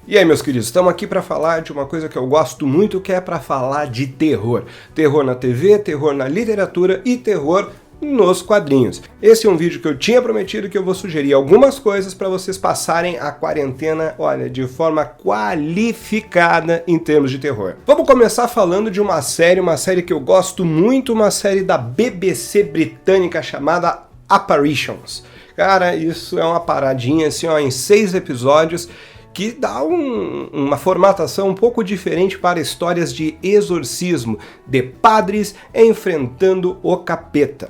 E aí, meus queridos, estamos aqui para falar de uma coisa que eu gosto muito, que é para falar de terror. Terror na TV, terror na literatura e terror nos quadrinhos. Esse é um vídeo que eu tinha prometido que eu vou sugerir algumas coisas para vocês passarem a quarentena, olha, de forma qualificada em termos de terror. Vamos começar falando de uma série que eu gosto muito, uma série da BBC britânica chamada Apparitions. Cara, isso é uma paradinha assim, ó, em 6 episódios, que dá uma formatação um pouco diferente para histórias de exorcismo, de padres enfrentando o capeta.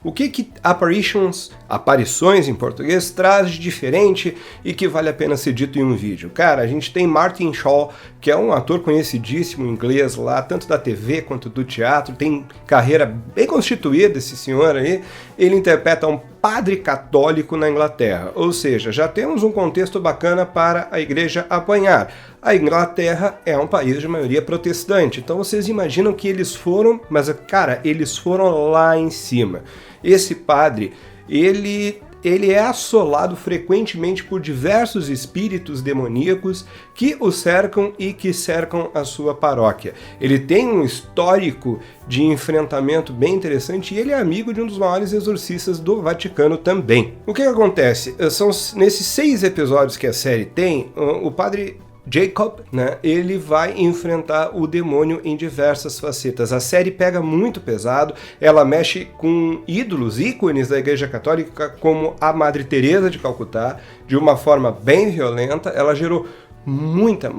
O que Aparições em português, traz de diferente e que vale a pena ser dito em um vídeo? Cara, a gente tem Martin Shaw, que é um ator conhecidíssimo inglês lá, tanto da TV quanto do teatro, tem carreira bem constituída esse senhor aí. Ele interpreta um padre católico na Inglaterra, ou seja, já temos um contexto bacana para a igreja apanhar. A Inglaterra é um país de maioria protestante, então vocês imaginam que eles foram, mas cara, eles foram lá em cima. Esse padre, ele é assolado frequentemente por diversos espíritos demoníacos que o cercam e que cercam a sua paróquia. Ele tem um histórico de enfrentamento bem interessante e ele é amigo de um dos maiores exorcistas do Vaticano também. O que acontece? São nesses 6 episódios que a série tem, o padre Jacob, né, ele vai enfrentar o demônio em diversas facetas. A série pega muito pesado, ela mexe com ícones da Igreja Católica, como a Madre Teresa de Calcutá, de uma forma bem violenta. Ela gerou muita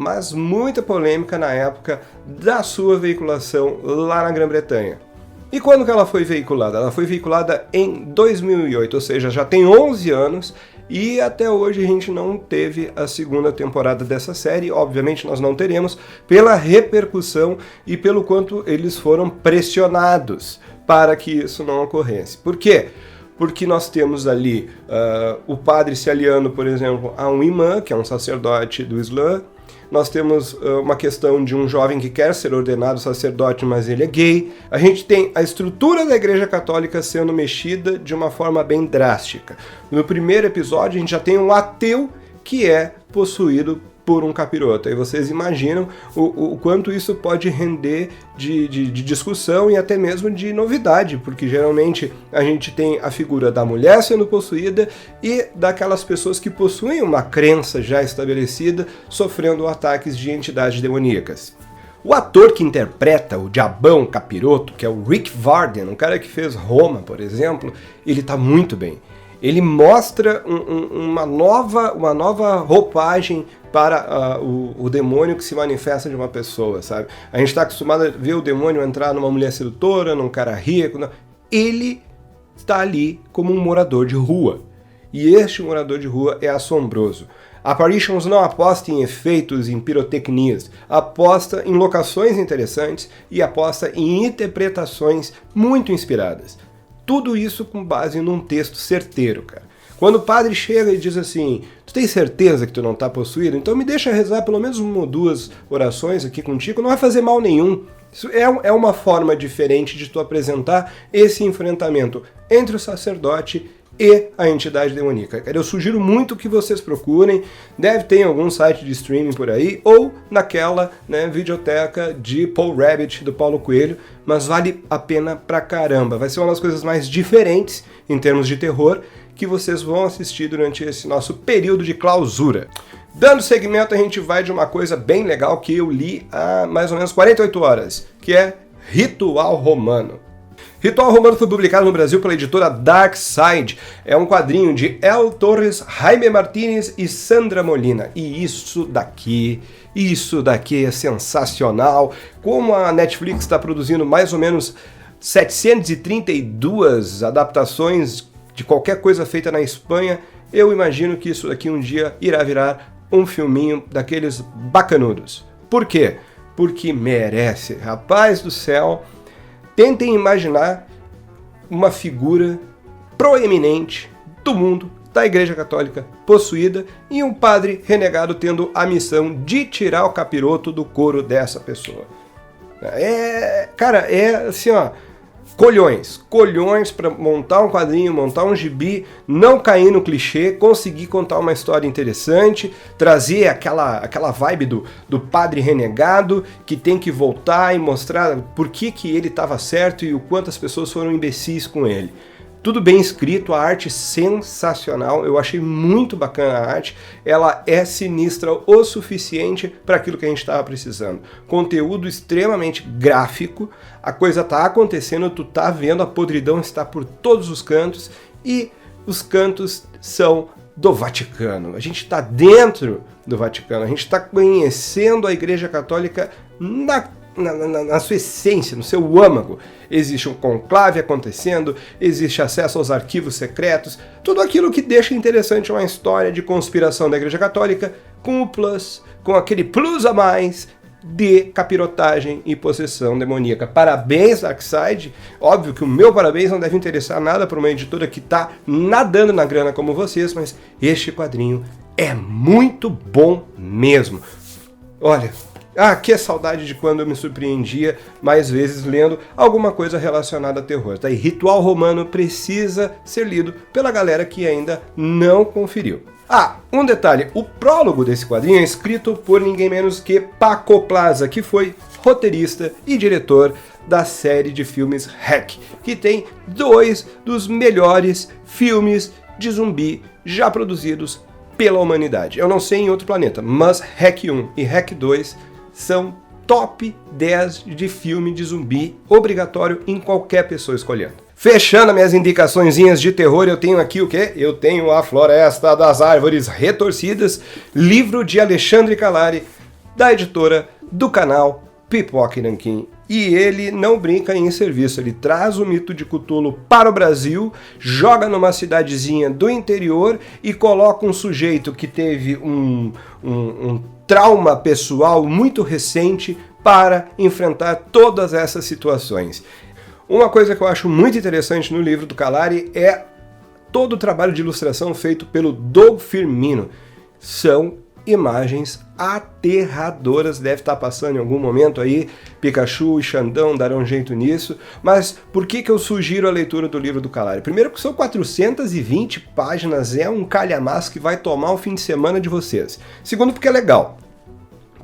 polêmica na época da sua veiculação lá na Grã-Bretanha. E quando que ela foi veiculada? Ela foi veiculada em 2008, ou seja, já tem 11 anos, e até hoje a gente não teve a segunda temporada dessa série. Obviamente nós não teremos, pela repercussão e pelo quanto eles foram pressionados para que isso não ocorresse. Por quê? Porque nós temos ali o padre se aliando, por exemplo, a um imã, que é um sacerdote do Islã. Nós temos uma questão de um jovem que quer ser ordenado sacerdote, mas ele é gay. A gente tem a estrutura da Igreja Católica sendo mexida de uma forma bem drástica. No primeiro episódio, a gente já tem um ateu que é possuído por um capiroto. Aí vocês imaginam o quanto isso pode render de discussão e até mesmo de novidade, porque geralmente a gente tem a figura da mulher sendo possuída e daquelas pessoas que possuem uma crença já estabelecida sofrendo ataques de entidades demoníacas. O ator que interpreta o diabão capiroto, que é o Rick Varden, um cara que fez Roma, por exemplo, ele tá muito bem. Ele mostra uma nova roupagem para o demônio que se manifesta de uma pessoa, sabe? A gente está acostumado a ver o demônio entrar numa mulher sedutora, num cara rico. Ele está ali como um morador de rua. E este morador de rua é assombroso. Apparitions não aposta em efeitos, em pirotecnias, aposta em locações interessantes e aposta em interpretações muito inspiradas. Tudo isso com base num texto certeiro, cara. Quando o padre chega e diz assim, tu tem certeza que tu não está possuído? Então me deixa rezar pelo menos 1 ou 2 orações aqui contigo, não vai fazer mal nenhum. Isso é uma forma diferente de tu apresentar esse enfrentamento entre o sacerdote e a entidade demoníaca. Eu sugiro muito que vocês procurem, deve ter em algum site de streaming por aí, ou naquela, né, videoteca de Paul Rabbit, do Paulo Coelho, mas vale a pena pra caramba. Vai ser uma das coisas mais diferentes em termos de terror que vocês vão assistir durante esse nosso período de clausura. Dando seguimento, a gente vai de uma coisa bem legal que eu li há mais ou menos 48 horas, que é Ritual Romano. Ritual Romano foi publicado no Brasil pela editora Dark Side. É um quadrinho de El Torres, Jaime Martínez e Sandra Molina. E isso daqui é sensacional. Como a Netflix está produzindo mais ou menos 732 adaptações de qualquer coisa feita na Espanha, eu imagino que isso daqui um dia irá virar um filminho daqueles bacanudos. Por quê? Porque merece. Rapaz do céu, tentem imaginar uma figura proeminente do mundo, da Igreja Católica, possuída, e um padre renegado tendo a missão de tirar o capiroto do couro dessa pessoa. Cara, é assim, ó, colhões para montar um quadrinho, montar um gibi, não cair no clichê, conseguir contar uma história interessante, trazer aquela vibe do padre renegado que tem que voltar e mostrar por que ele estava certo e o quanto as pessoas foram imbecis com ele. Tudo bem escrito, a arte sensacional, eu achei muito bacana a arte, ela é sinistra o suficiente para aquilo que a gente estava precisando. Conteúdo extremamente gráfico, a coisa tá acontecendo, tu tá vendo, a podridão está por todos os cantos e os cantos são do Vaticano. A gente está dentro do Vaticano, a gente está conhecendo a Igreja Católica na sua essência, no seu âmago. Existe um conclave acontecendo, existe acesso aos arquivos secretos, tudo aquilo que deixa interessante uma história de conspiração da Igreja Católica com o plus, com aquele plus a mais de capirotagem e possessão demoníaca. Parabéns, Darkseid. Óbvio que o meu parabéns não deve interessar nada para uma editora que está nadando na grana como vocês, mas este quadrinho é muito bom mesmo. Olha, que saudade de quando eu me surpreendia mais vezes lendo alguma coisa relacionada a terror. Tá aí, Ritual Romano precisa ser lido pela galera que ainda não conferiu. Um detalhe, o prólogo desse quadrinho é escrito por ninguém menos que Paco Plaza, que foi roteirista e diretor da série de filmes Hack, que tem 2 dos melhores filmes de zumbi já produzidos pela humanidade. Eu não sei em outro planeta, mas Hack 1 e Hack 2 são top 10 de filme de zumbi obrigatório em qualquer pessoa escolhendo. Fechando as minhas indicaçõezinhas de terror, eu tenho aqui o quê? Eu tenho A Floresta das Árvores Retorcidas, livro de Alexandre Calari, da editora do canal Pipoca e Nanquim. E ele não brinca em serviço, ele traz o mito de Cthulhu para o Brasil, joga numa cidadezinha do interior e coloca um sujeito que teve um trauma pessoal muito recente para enfrentar todas essas situações. Uma coisa que eu acho muito interessante no livro do Calari é todo o trabalho de ilustração feito pelo Doug Firmino. São imagens aterradoras, deve estar passando em algum momento aí, Pikachu e Xandão darão um jeito nisso, mas por que eu sugiro a leitura do livro do Calari? Primeiro porque são 420 páginas, é um calhamaço que vai tomar o fim de semana de vocês. Segundo porque é legal.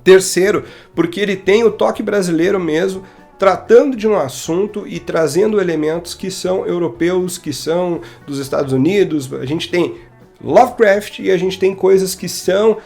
Terceiro, porque ele tem o toque brasileiro mesmo, tratando de um assunto e trazendo elementos que são europeus, que são dos Estados Unidos. A gente tem Lovecraft e a gente tem coisas que são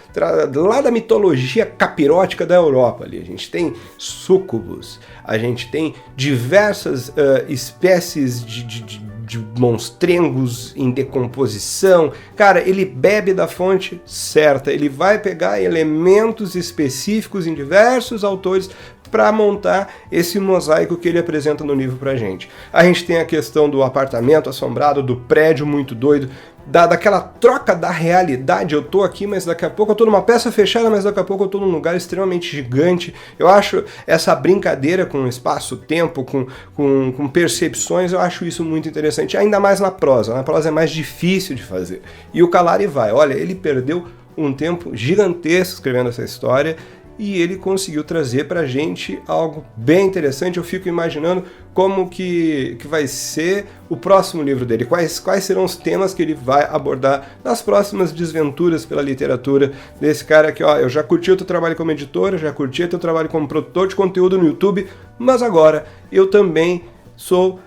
lá da mitologia capirótica da Europa. Ali. A gente tem súcubos, a gente tem diversas espécies de monstrengos em decomposição. Cara, ele bebe da fonte certa, ele vai pegar elementos específicos em diversos autores para montar esse mosaico que ele apresenta no livro pra gente. A gente tem a questão do apartamento assombrado, do prédio muito doido, daquela troca da realidade. Eu tô aqui, mas daqui a pouco eu tô numa peça fechada, mas daqui a pouco eu tô num lugar extremamente gigante. Eu acho essa brincadeira com espaço-tempo, com percepções, eu acho isso muito interessante, ainda mais na prosa. Na prosa é mais difícil de fazer. E o Calari olha, ele perdeu um tempo gigantesco escrevendo essa história, e ele conseguiu trazer pra gente algo bem interessante. Eu fico imaginando como que vai ser o próximo livro dele, quais serão os temas que ele vai abordar nas próximas desventuras pela literatura desse cara aqui. Eu já curti o teu trabalho como editor, já curti o teu trabalho como produtor de conteúdo no YouTube, mas agora eu também sou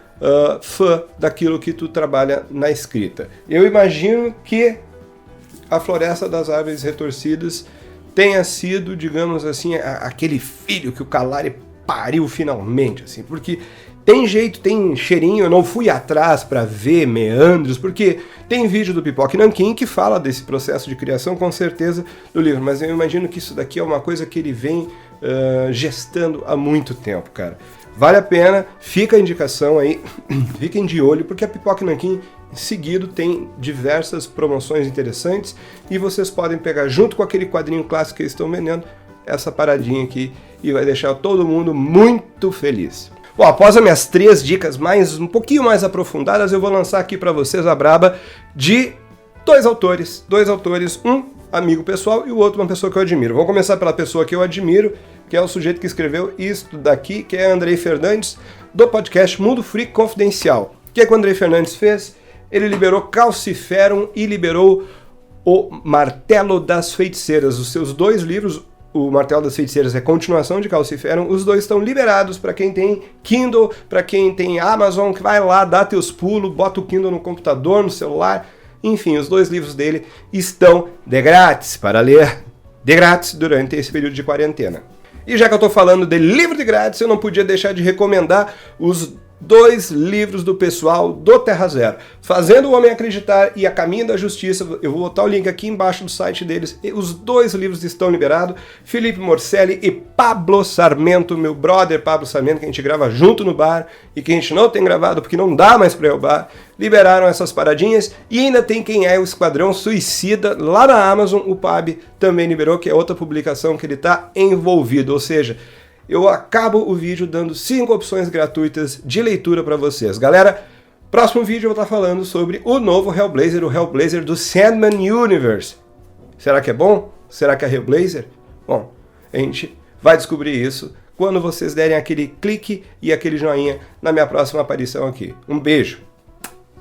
fã daquilo que tu trabalha na escrita. Eu imagino que A Floresta das Árvores Retorcidas tenha sido, digamos assim, aquele filho que o Calari pariu finalmente, assim, porque tem jeito, tem cheirinho. Eu não fui atrás para ver meandros, porque tem vídeo do Pipoca e Nanquim que fala desse processo de criação, com certeza, do livro, mas eu imagino que isso daqui é uma coisa que ele vem gestando há muito tempo, cara. Vale a pena, fica a indicação aí, fiquem de olho, porque a Pipoca e Nanquim seguido tem diversas promoções interessantes e vocês podem pegar junto com aquele quadrinho clássico que eles estão vendendo essa paradinha aqui e vai deixar todo mundo muito feliz. Bom, após as minhas 3 dicas um pouquinho mais aprofundadas, eu vou lançar aqui para vocês a braba de dois autores, um amigo pessoal, e o outro uma pessoa que eu admiro. Vou começar pela pessoa que eu admiro, que é o sujeito que escreveu isto daqui, que é Andrei Fernandes, do podcast Mundo Freak Confidencial. O que é que o Andrei Fernandes fez? Ele liberou Calciferum e liberou O Martelo das Feiticeiras. Os seus 2 livros, O Martelo das Feiticeiras é continuação de Calciferum, os 2 estão liberados para quem tem Kindle, para quem tem Amazon, que vai lá, dá teus pulos, bota o Kindle no computador, no celular. Enfim, os 2 livros dele estão de grátis para ler de grátis durante esse período de quarentena. E já que eu estou falando de livro de grátis, eu não podia deixar de recomendar os 2 livros do pessoal do Terra Zero, Fazendo o Homem Acreditar e A Caminho da Justiça. Eu vou botar o link aqui embaixo do site deles. Os 2 livros estão liberados. Felipe Morcelli e Pablo Sarmento, meu brother Pablo Sarmento, que a gente grava junto no bar e que a gente não tem gravado porque não dá mais para ir ao bar, liberaram essas paradinhas. E ainda tem Quem é o Esquadrão Suicida lá na Amazon, o Pab também liberou, que é outra publicação que ele está envolvido. Ou seja, eu acabo o vídeo dando 5 opções gratuitas de leitura para vocês. Galera, próximo vídeo eu vou estar falando sobre o novo Hellblazer, o Hellblazer do Sandman Universe. Será que é bom? Será que é Hellblazer? Bom, a gente vai descobrir isso quando vocês derem aquele clique e aquele joinha na minha próxima aparição aqui. Um beijo!